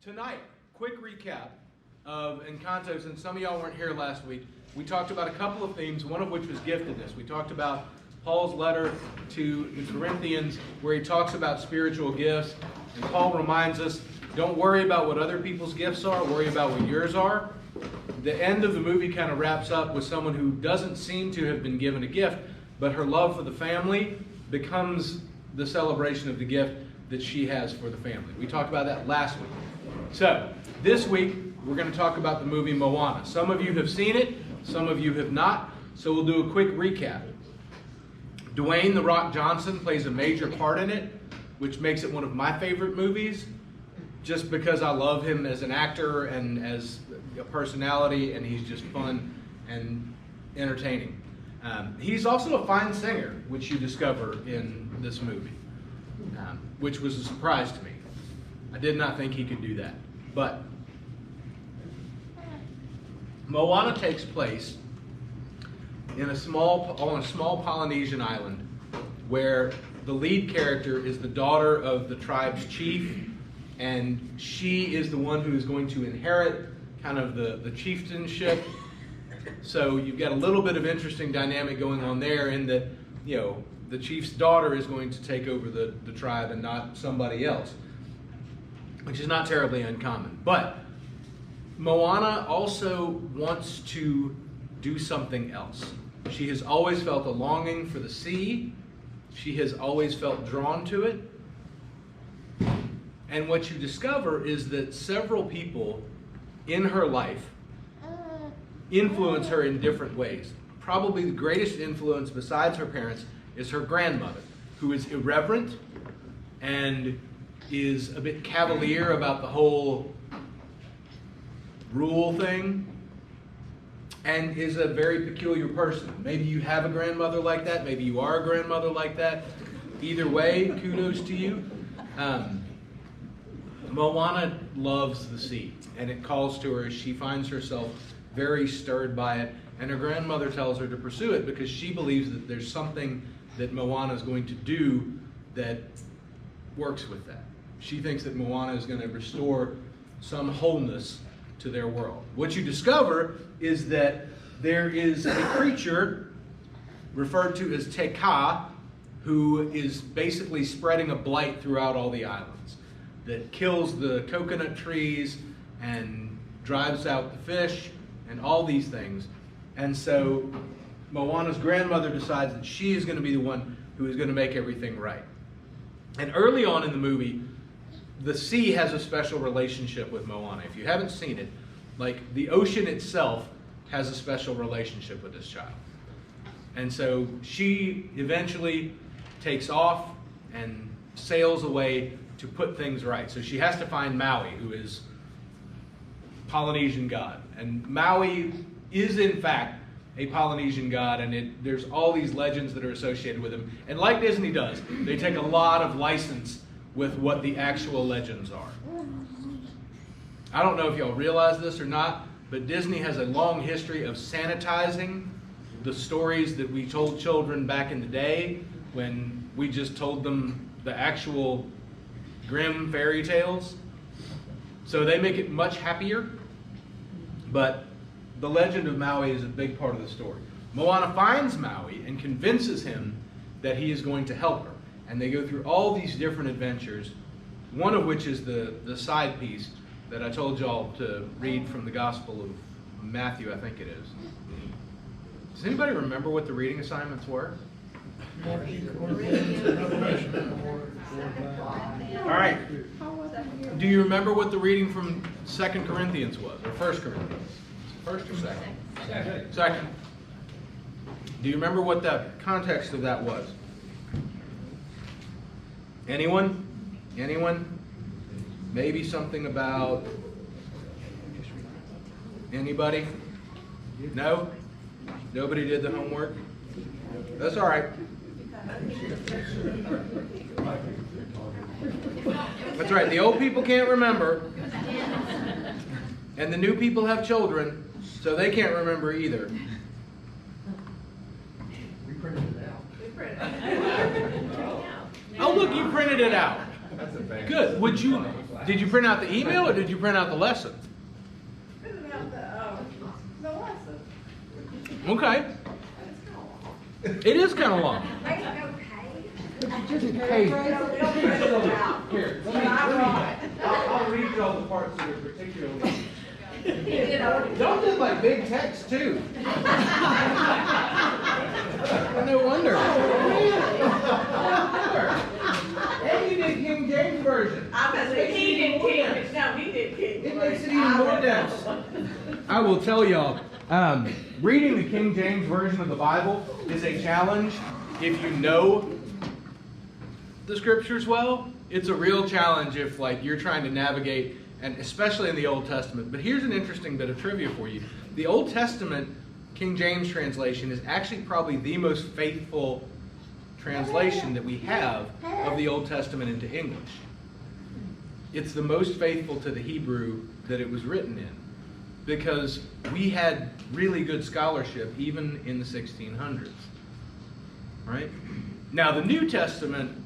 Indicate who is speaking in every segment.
Speaker 1: Tonight, quick recap of, in context, and some of y'all weren't here last week, we talked about a couple of themes, one of which was giftedness. We talked about Paul's letter to the Corinthians, where he talks about spiritual gifts, and Paul reminds us, don't worry about what other people's gifts are, worry about what yours are. The end of the movie kind of wraps up with someone who doesn't seem to have been given a gift, but her love for the family becomes the celebration of the gift that she has for the family. We talked about that last week. So, this week, we're going to talk about the movie Moana. Some of you have seen it, some of you have not, so we'll do a quick recap. Dwayne "The Rock" Johnson plays a major part in it, which makes it one of my favorite movies, just because I love him as an actor and as a personality, and he's just fun and entertaining. He's also a fine singer, which you discover in this movie, which was a surprise to me. I did not think he could do that. But Moana takes place in on a small Polynesian island where the lead character is the daughter of the tribe's chief, and she is the one who is going to inherit kind of the chieftainship. So you've got a little bit of interesting dynamic going on there in that, you know, the chief's daughter is going to take over the tribe and not somebody else, which is not terribly uncommon. But Moana also wants to do something else. She has always felt a longing for the sea. She has always felt drawn to it. And what you discover is that several people in her life influence her in different ways. Probably the greatest influence besides her parents is her grandmother, who is irreverent and is a bit cavalier about the whole rule thing, and is a very peculiar person. Maybe you have a grandmother like that, maybe you are a grandmother like that. Either way, kudos to you. Moana loves the sea, and it calls to her. She finds herself very stirred by it, and her grandmother tells her to pursue it because she believes that there's something that Moana is going to do that works with that. She thinks that Moana is going to restore some wholeness to their world. What you discover is that there is a creature referred to as Te Kā, who is basically spreading a blight throughout all the islands, that kills the coconut trees and drives out the fish and all these things. And so Moana's grandmother decides that she is going to be the one who is going to make everything right. And early on in the movie, the sea has a special relationship with Moana. If you haven't seen it, like the ocean itself has a special relationship with this child. And so she eventually takes off and sails away to put things right. So she has to find Maui, who is Polynesian god. And Maui is in fact a Polynesian god, and there's all these legends that are associated with him. And like Disney does, they take a lot of license with what the actual legends are. I don't know if y'all realize this or not, but Disney has a long history of sanitizing the stories that we told children back in the day when we just told them the actual grim fairy tales. So they make it much happier, but the legend of Maui is a big part of the story. Moana finds Maui and convinces him that he is going to help her. And they go through all these different adventures, one of which is the side piece that I told y'all to read from the Gospel of Matthew, I think it is. Does anybody remember what the reading assignments were? All right. Do you remember what the reading from 2 Corinthians was, or 1 Corinthians? First or second? Second. Do you remember what the context of that was? Anyone? Anyone? Maybe something about... Anybody? No? Nobody did the homework? That's all right. That's right. The old people can't remember. And the new people have children, so they can't remember either.
Speaker 2: We printed it out.
Speaker 3: We printed it out.
Speaker 1: Oh, look, you printed it out.
Speaker 2: That's a bad
Speaker 1: Good. Would you Did you print out the email or did you print out the lesson?
Speaker 2: Printed out the lesson.
Speaker 1: Okay. It is kind of long.
Speaker 2: Make no page.
Speaker 1: Hey,
Speaker 2: I'll
Speaker 1: here, I'll read you all the parts that are particularly. Don't do like big text too. No wonder. And you did King James Version.
Speaker 2: I'm going to say he did King. No, he did King.
Speaker 1: It makes it even more dense. I will tell y'all, reading the King James Version of the Bible is a challenge if you know the scriptures well. It's a real challenge if like you're trying to navigate, and especially in the Old Testament. But here's an interesting bit of trivia for you. The Old Testament King James translation is actually probably the most faithful translation that we have of the Old Testament into English. It's the most faithful to the Hebrew that it was written in, because we had really good scholarship even in the 1600s. Right? Now the New Testament,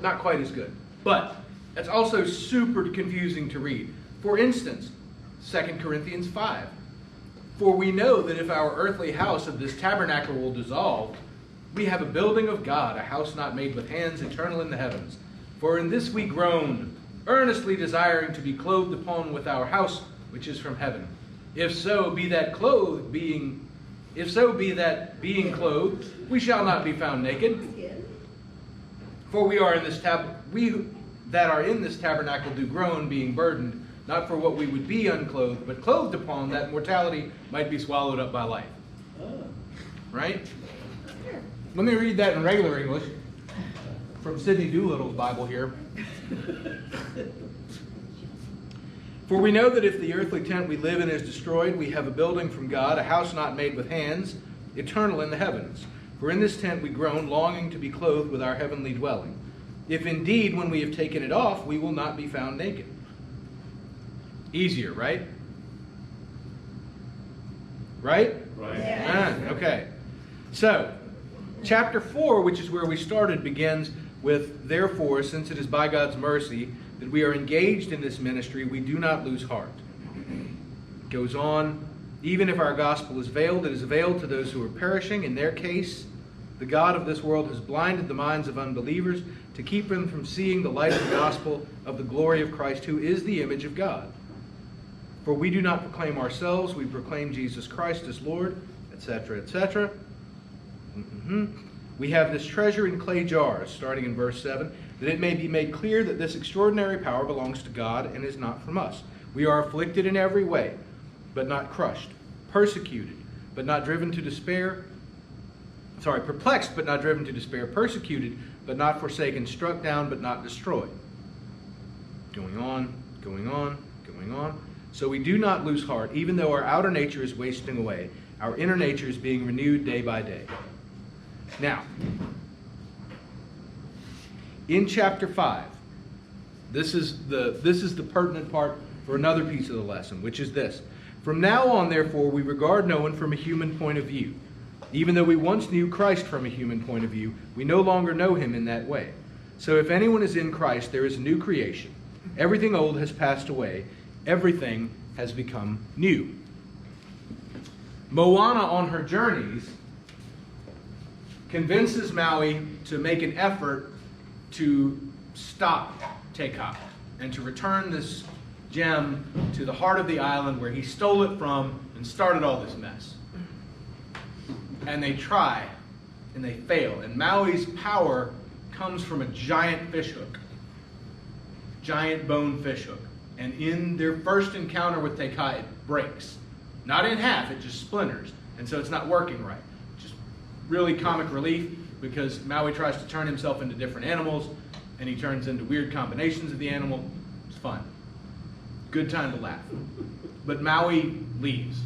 Speaker 1: not quite as good. But it's also super confusing to read. For instance, 2 Corinthians 5. For we know that if our earthly house of this tabernacle will dissolve, we have a building of God, a house not made with hands, eternal in the heavens. For in this we groan, earnestly desiring to be clothed upon with our house which is from heaven. If so be that being clothed, we shall not be found naked. For we that are in this tabernacle do groan, being burdened, not for what we would be unclothed, but clothed upon, that mortality might be swallowed up by life. Right? Let me read that in regular English from Sidney Doolittle's Bible here. For we know that if the earthly tent we live in is destroyed, we have a building from God, a house not made with hands, eternal in the heavens. For in this tent we groan, longing to be clothed with our heavenly dwelling. If indeed, when we have taken it off, we will not be found naked. Easier, right? Right?
Speaker 3: Right.
Speaker 2: Yeah.
Speaker 1: Okay. So, chapter 4, which is where we started, begins with, therefore, since it is by God's mercy that we are engaged in this ministry, we do not lose heart. It goes on, even if our gospel is veiled, it is veiled to those who are perishing. In their case, the God of this world has blinded the minds of unbelievers to keep them from seeing the light of the gospel of the glory of Christ, who is the image of God. For we do not proclaim ourselves, we proclaim Jesus Christ as Lord, etc., etc. We have this treasure in clay jars, starting in verse 7, that it may be made clear that this extraordinary power belongs to God and is not from us. We are afflicted in every way, but not crushed, persecuted, but not driven to despair. Perplexed, but not driven to despair, persecuted, but not forsaken, struck down, but not destroyed. Going on, going on, going on. So we do not lose heart, even though our outer nature is wasting away, our inner nature is being renewed day by day. Now, in chapter 5, this is the pertinent part for another piece of the lesson, which is this. From now on, therefore, we regard no one from a human point of view. Even though we once knew Christ from a human point of view, we no longer know him in that way. So if anyone is in Christ, there is a new creation. Everything old has passed away. Everything has become new. Moana, on her journeys, convinces Maui to make an effort to stop Tekau and to return this gem to the heart of the island where he stole it from and started all this mess. And they try, and they fail. And Maui's power comes from a giant fishhook, giant bone fishhook. And in their first encounter with Tekau, it breaks. Not in half, it just splinters. And so it's not working right. Just really comic relief, because Maui tries to turn himself into different animals, and he turns into weird combinations of the animal. It's fun. Good time to laugh. But Maui leaves.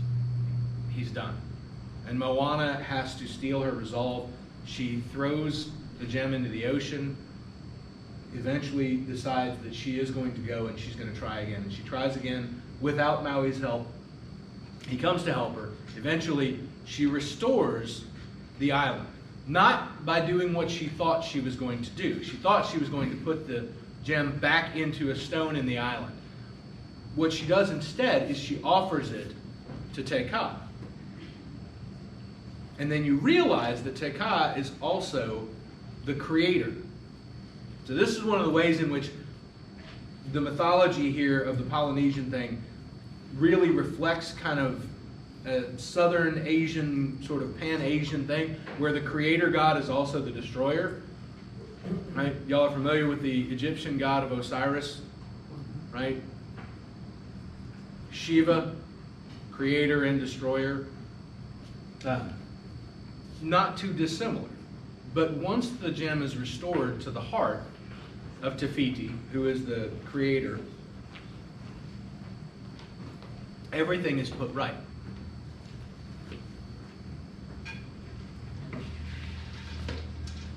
Speaker 1: He's done. And Moana has to steel her resolve. She throws the gem into the ocean, eventually decides that she is going to go and she's going to try again. And she tries again without Maui's help. He comes to help her. Eventually, she restores the island. Not by doing what she thought she was going to do. She thought she was going to put the gem back into a stone in the island. What she does instead is she offers it to Tekah. And then you realize that Tekah is also the creator. So this is one of the ways in which the mythology here of the Polynesian thing really reflects kind of a Southern Asian, sort of Pan-Asian thing, where the creator god is also the destroyer. Right? Y'all are familiar with the Egyptian god of Osiris, right? Shiva, creator and destroyer. Not too dissimilar. But once the gem is restored to the heart of Te Fiti, who is the creator, everything is put right.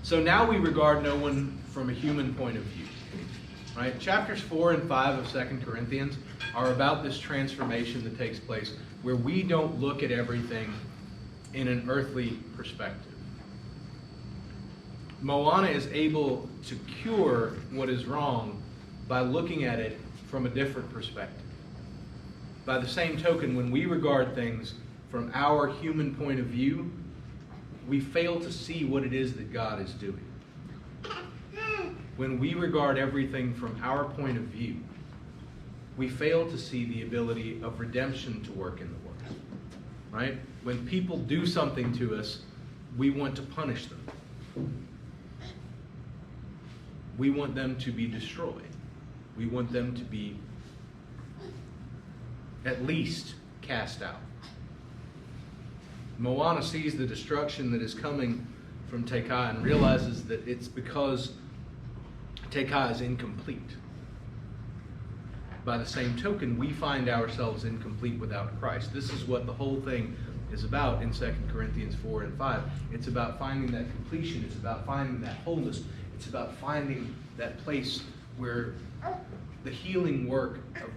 Speaker 1: So now we regard no one from a human point of view. Right? Chapters 4 and 5 of 2 Corinthians are about this transformation that takes place where we don't look at everything in an earthly perspective. Moana is able to cure what is wrong by looking at it from a different perspective. By the same token, when we regard things from our human point of view, we fail to see what it is that God is doing. When we regard everything from our point of view, we fail to see the ability of redemption to work in the world. Right? When people do something to us, we want to punish them. We want them to be destroyed. We want them to be at least cast out. Moana sees the destruction that is coming from Tekah and realizes that it's because Tekah is incomplete. By the same token, we find ourselves incomplete without Christ. This is what the whole thing is about in 2 Corinthians 4 and 5. It's about finding that completion. It's about finding that wholeness. It's about finding that place where the healing work of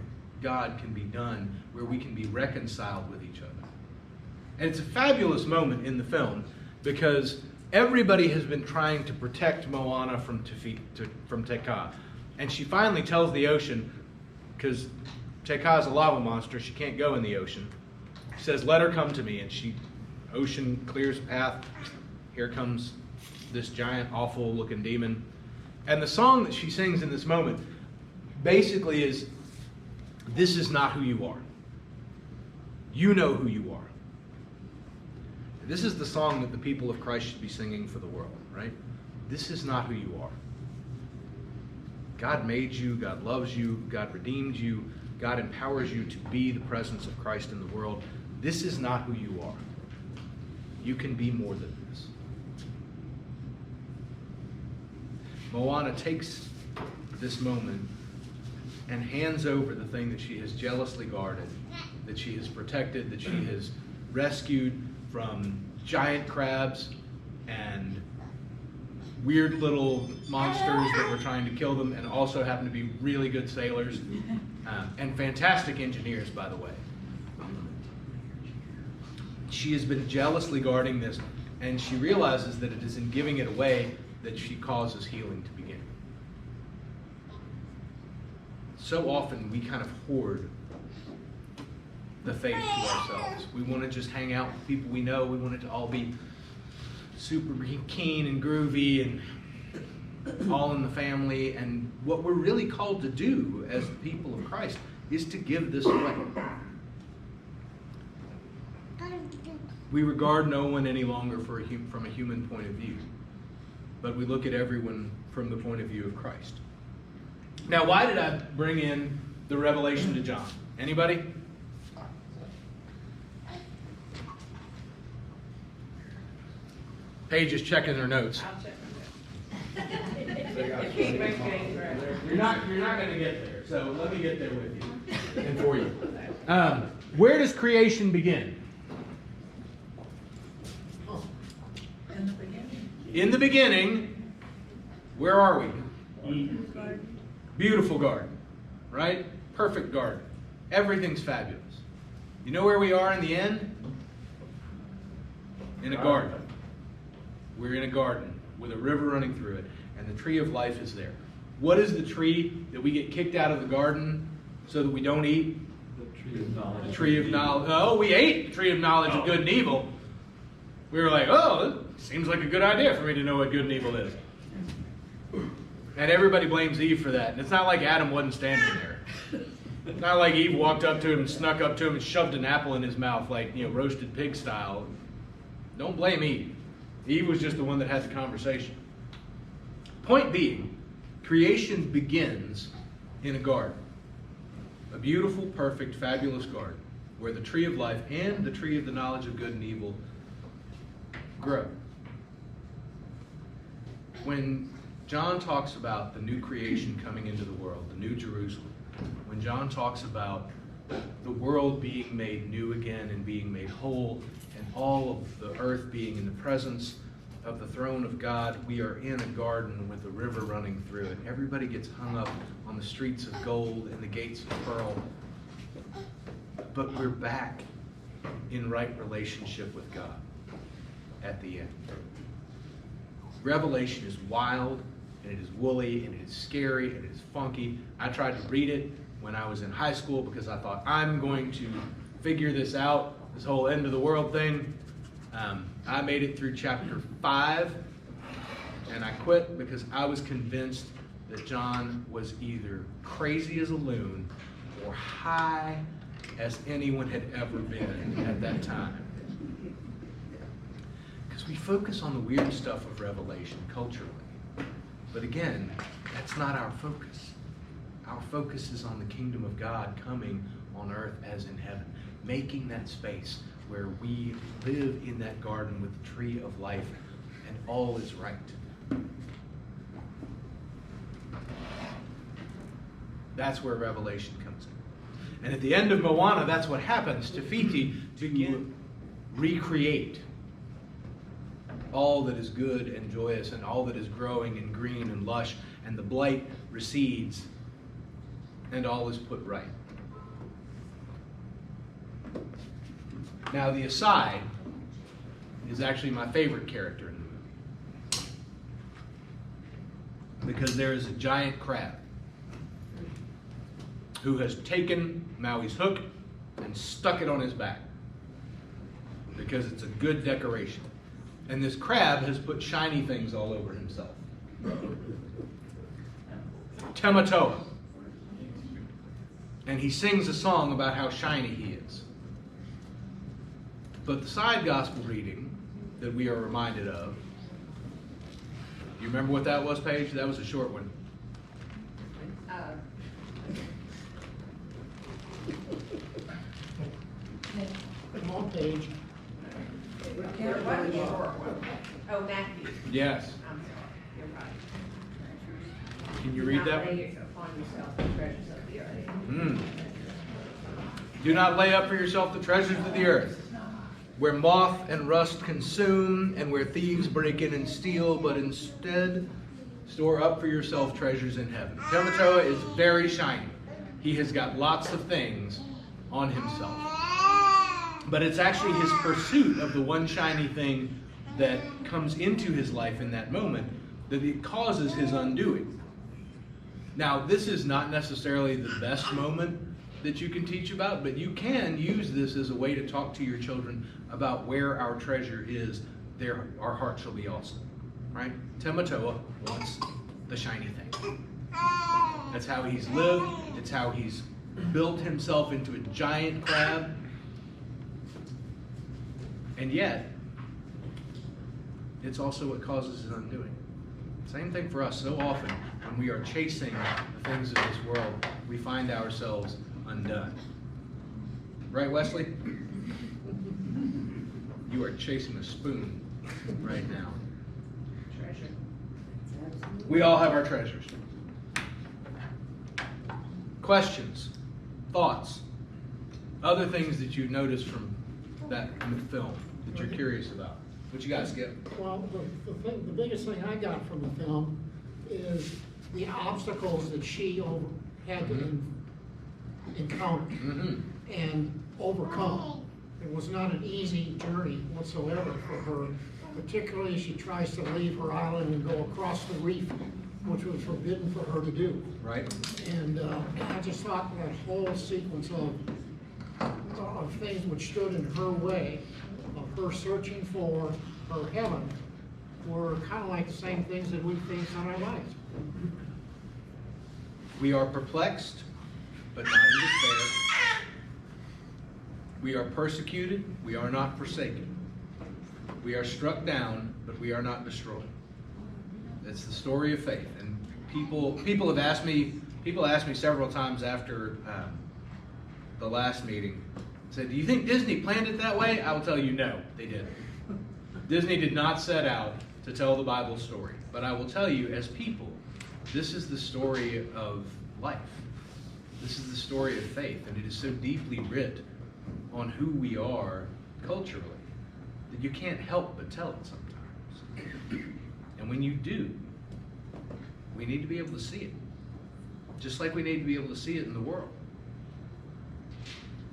Speaker 1: God can be done, where we can be reconciled with each other. And it's a fabulous moment in the film because everybody has been trying to protect Moana from Tekah. And she finally tells the ocean, because Tekah is a lava monster, she can't go in the ocean. She says, let her come to me. And ocean clears a path. Here comes this giant, awful looking demon. And the song that she sings in this moment basically is, this is not who you are. You know who you are. This is the song that the people of Christ should be singing for the world, right? This is not who you are. God made you, God loves you, God redeemed you, God empowers you to be the presence of Christ in the world. This is not who you are. You can be more than this. Moana takes this moment and hands over the thing that she has jealously guarded, that she has protected, that she has rescued from giant crabs and weird little monsters that were trying to kill them and also happen to be really good sailors and fantastic engineers, by the way. She has been jealously guarding this, and she realizes that it is in giving it away that she causes healing to begin. So often we kind of hoard the faith to ourselves. We want to just hang out with people we know. We want it to all be super keen and groovy and all in the family. And what we're really called to do as the people of Christ is to give this away. We regard no one any longer from a human point of view, but we look at everyone from the point of view of Christ. Now, why did I bring in the revelation to John? Anybody? Paige is checking her notes.
Speaker 2: I'll check my notes.
Speaker 1: You're not going to get there, so let me get there with you and for you. Where does creation begin?
Speaker 2: In the beginning.
Speaker 1: In the beginning, where are we? Eden. Beautiful garden, right? Perfect garden. Everything's fabulous. You know where we are in the end? In a garden. We're in a garden with a river running through it, and the tree of life is there. What is the tree that we get kicked out of the garden so that we don't eat?
Speaker 3: The tree of knowledge.
Speaker 1: The tree of knowledge. Oh, we ate the tree of knowledge of good and evil. We were like, oh, it seems like a good idea for me to know what good and evil is. And everybody blames Eve for that. And it's not like Adam wasn't standing there. It's not like Eve walked up to him and snuck up to him and shoved an apple in his mouth like, roasted pig style. Don't blame Eve. Eve was just the one that had the conversation. Point being, creation begins in a garden. A beautiful, perfect, fabulous garden where the tree of life and the tree of the knowledge of good and evil grow. When John talks about the new creation coming into the world, the new Jerusalem, when John talks about the world being made new again and being made whole, and all of the earth being in the presence of the throne of God, we are in a garden with a river running through it. Everybody gets hung up on the streets of gold and the gates of pearl. But we're back in right relationship with God at the end. Revelation is wild, and it is woolly, and it is scary, and it is funky. I tried to read it when I was in high school because I thought, I'm going to figure this out, this whole end of the world thing. I made it through chapter 5, and I quit because I was convinced that John was either crazy as a loon or high as anyone had ever been at that time. Because we focus on the weird stuff of Revelation culturally. But again, that's not our focus. Our focus is on the kingdom of God coming on earth as in heaven, making that space where we live in that garden with the tree of life and all is right. That's where Revelation comes in. And at the end of Moana, that's what happens to Fiti to recreate all that is good and joyous and all that is growing and green and lush, and the blight recedes and all is put right. Now, the aside is actually my favorite character in the movie, because there is a giant crab who has taken Maui's hook and stuck it on his back because it's a good decoration. And this crab has put shiny things all over himself. Tematoa. And he sings a song about how shiny he is. But the side gospel reading that we are reminded of, you remember what that was, Paige? That was a short one.
Speaker 4: Come on, Paige.
Speaker 5: Oh, Matthew.
Speaker 1: Yes.
Speaker 5: I'm sorry, you're right.
Speaker 1: Can you read that
Speaker 5: Not
Speaker 1: one?
Speaker 5: lay upon yourself the treasures of the earth.
Speaker 1: Do not lay up for yourself the treasures of the earth, where moth and rust consume, and where thieves break in and steal, but instead store up for yourself treasures in heaven. Tematoa is very shiny. He has got lots of things on himself. But it's actually his pursuit of the one shiny thing that comes into his life in that moment that it causes his undoing. Now, this is not necessarily the best moment that you can teach about, but you can use this as a way to talk to your children about where our treasure is. There, our heart shall be also. Right? Tematoa wants the shiny thing. That's how he's lived. It's how he's built himself into a giant crab. And yet, it's also what causes his undoing. Same thing for us. So often, when we are chasing the things of this world, we find ourselves undone. Right, Wesley? You are chasing a spoon right now.
Speaker 5: Treasure.
Speaker 1: We all have our treasures. Questions, thoughts, other things that you noticed from that film that you're curious about. What you got, Skip?
Speaker 4: Well, the biggest thing I got from the film is the obstacles that she had to encounter and overcome. It was not an easy journey whatsoever for her Particularly, she tries to leave her island and go across the reef, which was forbidden for her to do.
Speaker 1: Right?
Speaker 4: And I just thought that whole sequence of things which stood in her way, of her searching for her heaven, were kind of like the same things that we face in our lives.
Speaker 1: We are perplexed, but not in despair. We are persecuted, we are not forsaken. We are struck down, but we are not destroyed. That's the story of faith. And people have asked me several times after the last meeting, said, do you think Disney planned it that way? I will tell you, no, they didn't. Disney did not set out to tell the Bible story. But I will tell you, as people, this is the story of life. This is the story of faith, and it is so deeply writ on who we are culturally that you can't help but tell it sometimes. And when you do, we need to be able to see it. Just like we need to be able to see it in the world.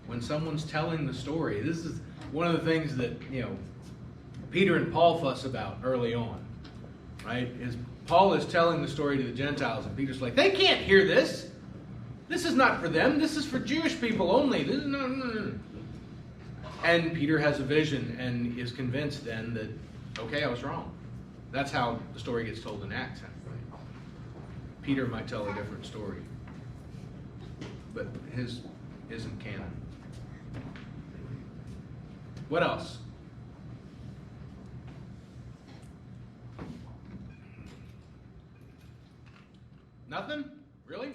Speaker 1: When someone's telling the story, this is one of the things that, Peter and Paul fuss about early on, right? Is Paul is telling the story to the Gentiles, and Peter's like, they can't hear this. This is not for them. This is for Jewish people only. This is no. And Peter has a vision and is convinced then that, okay, I was wrong. That's how the story gets told in Acts. Peter might tell a different story, but his isn't canon. What else? Nothing? Really?